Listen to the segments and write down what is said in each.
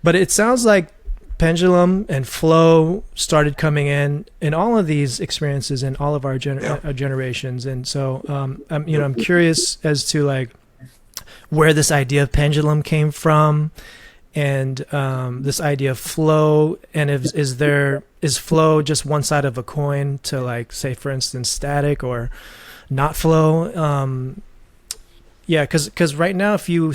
But it sounds like Pendulum and flow started coming in all of these experiences in all of our generations. And so I'm curious as to like where this idea of pendulum came from, and this idea of flow, and is flow just one side of a coin to, like, say for instance static or not flow? Because right now if you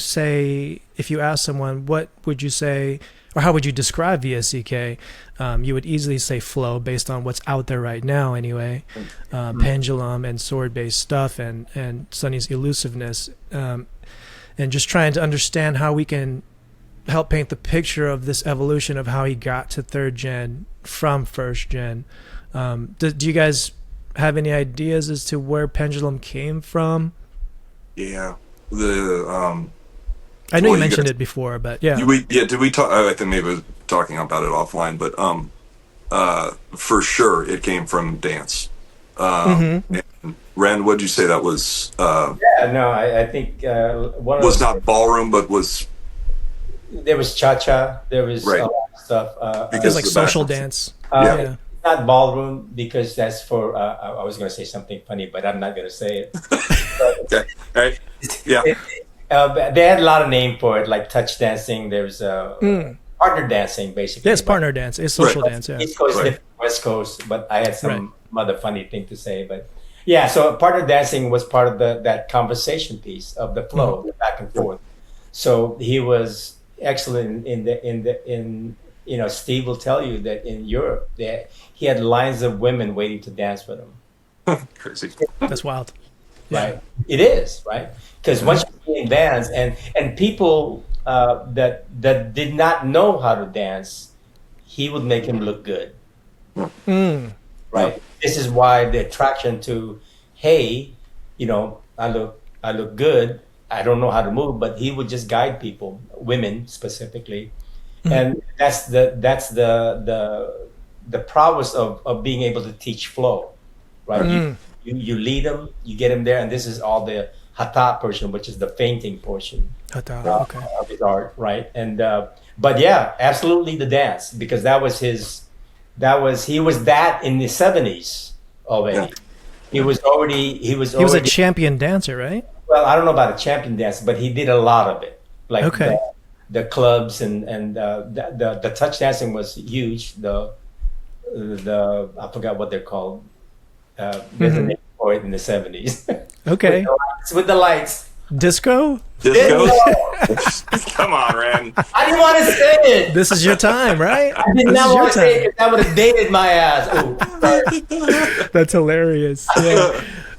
ask someone what would you say, or how would you describe VSCK, you would easily say flow based on what's out there right now anyway. Pendulum and sword-based stuff, and Sonny's elusiveness, and just trying to understand how we can help paint the picture of this evolution of how he got to third gen from first gen. Do you guys have any ideas as to where Pendulum came from? Yeah, I know you mentioned it befefore, but yeah. Did we talk? I think maybe we were talking about it offline, but for sure it came from dance. And Ren, what'd you say that was? I think one was not ballroom, but was. There was cha-cha. There was a lot of stuff. It was like social dance. Not ballroom, because that's for. I was going to say something funny, but I'm not going to say it. Okay. All right. Yeah. They had a lot of name for it, like touch dancing. There's partner dancing, basically. Yes, partner dance. It's social dance. Yeah. East Coast, West Coast, but I had some other funny thing to say. But yeah, so partner dancing was part of that conversation piece of the flow, the back and forth. So he was excellent in Steve will tell you that in Europe he had lines of women waiting to dance with him. Crazy. That's wild. Right. It is, right? Because once you're in bands and people that did not know how to dance, he would make him look good. Right. This is why the attraction to, hey, I look good. I don't know how to move, but he would just guide people, women specifically, and that's the prowess of being able to teach flow, right? You lead them, you get them there, and this is all the hata portion, which is the fainting portion of his art, right? And but yeah, absolutely the dance, because he was that in the 70s already. He was a champion dancer, right? Well, I don't know about a champion dance, but he did a lot of it. Like the clubs and the touch dancing was huge. The I forgot what they're called. There's a name for it in the 70s. Okay. with the lights. Disco? Come on, Ren. I didn't want to say it. This is your time, right? I did not want to say it. That would have dated my ass. Oh, that's hilarious.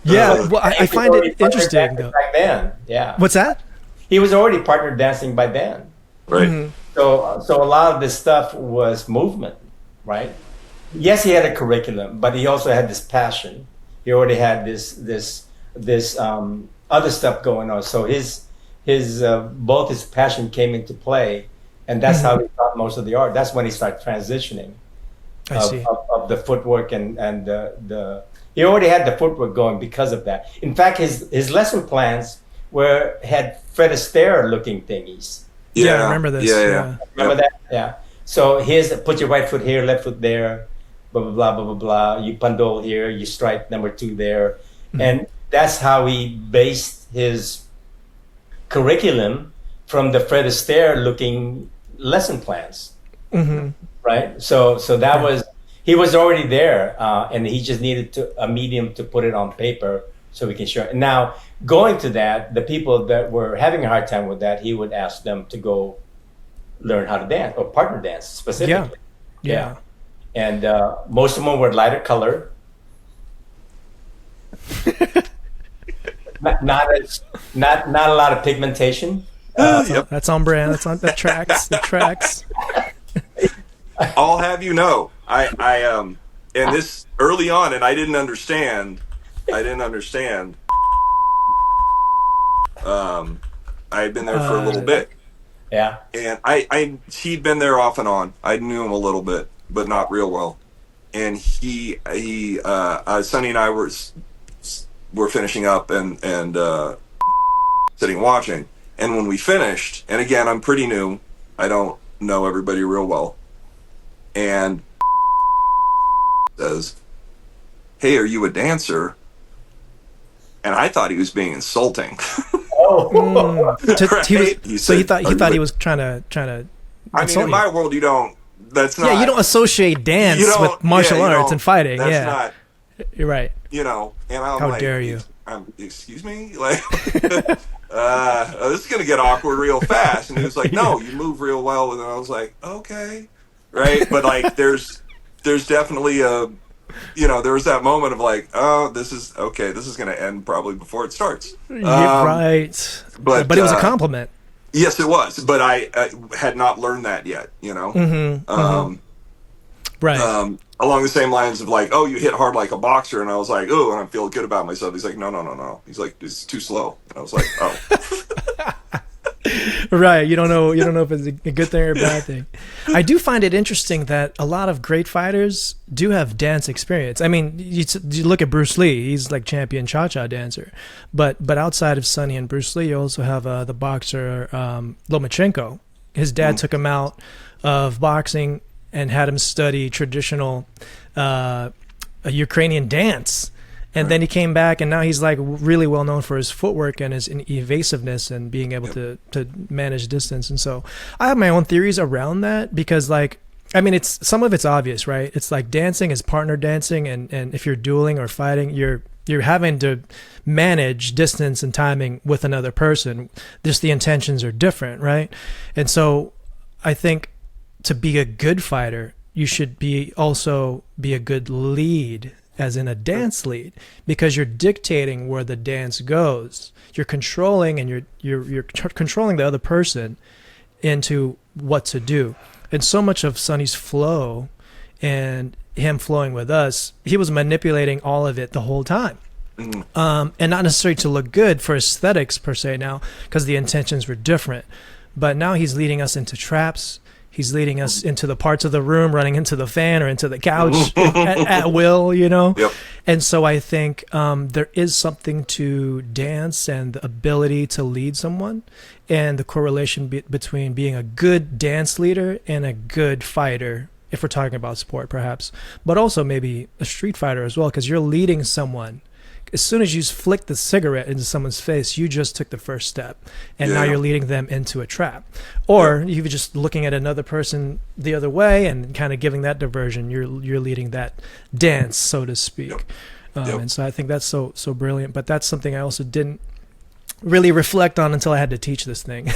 Yeah. Well, I find it interesting though. Back then, yeah. What's that? He was already partner dancing by then. Right. So a lot of this stuff was movement, right? Yes, he had a curriculum, but he also had this passion. He already had this other stuff going on. So his both his passion came into play, and that's how he taught most of the art. That's when he started transitioning of the footwork and the. He already had the footwork going because of that. In fact, his lesson plans had Fred Astaire looking thingies. Yeah, I remember this. Yeah. Remember that? Yeah. So here's put your right foot here, left foot there, blah blah blah blah blah blah. You pandol here, you strike number 2 there, and that's how he based his curriculum from the Fred Astaire looking lesson plans. Right. So that was. He was already there, and he just needed a medium to put it on paper so we can share it. Now, going to that, the people that were having a hard time with that, he would ask them to go learn how to dance, or partner dance specifically. Yeah. And most of them were lighter color. not a lot of pigmentation. That's on brand. That tracks. The tracks. I'll have you know, I and this early on, and I didn't understand. I had been there for a little bit. Yeah. And he'd been there off and on. I knew him a little bit, but not real well. And Sonny and I were finishing up and sitting watching. And when we finished, and again, I'm pretty new. I don't know everybody real well, and says, "Hey, are you a dancer?" And I thought he was being insulting. Oh, Right? He So he said, thought "Are you he a-" was trying to I mean, insult in you. my world, you don't. That's not. Yeah, you don't associate dance You don't. with martial Yeah, you arts don't. and fighting. That's Yeah, not. you're right. And I'm How like, dare you? excuse me, like, this is gonna get awkward real fast. And he was like, no, you move real well. And I was like, okay, right. But like, there's definitely there was that moment of like, oh, this is okay. This is gonna end probably before it starts. Yeah, right. But But it was a compliment. yes, it was. But I had not learned that yet. Right. Along the same lines of like, oh, you hit hard like a boxer, and I was like, oh, and I'm feeling good about myself. He's like, no, no, no, no. He's like, it's too slow. And I was like, oh, Right. You don't know if it's a good thing or a bad thing. I do find it interesting that a lot of great fighters do have dance experience. I mean, you look at Bruce Lee, he's like champion cha-cha dancer. But outside of Sonny and Bruce Lee, you also have the boxer Lomachenko. His dad took him out of boxing and had him study traditional Ukrainian dance. And then he came back, and now he's like really well known for his footwork and his evasiveness and being able to manage distance. And so I have my own theories around that because, like, I mean, it's some of it's obvious, right? It's like dancing is partner dancing, and if you're dueling or fighting, you're having to manage distance and timing with another person. Just the intentions are different, right? And so I think to be a good fighter, you should also be a good lead, as in a dance lead, because you're dictating where the dance goes. You're controlling, and you're controlling the other person into what to do. And so much of Sonny's flow and him flowing with us, he was manipulating all of it the whole time. And not necessarily to look good for aesthetics per se now, because the intentions were different. But now he's leading us into traps. He's leading us into the parts of the room, running into the fan or into the couch at will, Yep. And so I think there is something to dance and the ability to lead someone, and the correlation between being a good dance leader and a good fighter, if we're talking about sport perhaps, but also maybe a street fighter as well, because you're leading someone. As soon as you flick the cigarette into someone's face, you just took the first step, and now you're leading them into a trap. Or you're just looking at another person the other way and kind of giving that diversion. You're leading that dance, so to speak. And so I think that's so brilliant. But that's something I also didn't really reflect on until I had to teach this thing.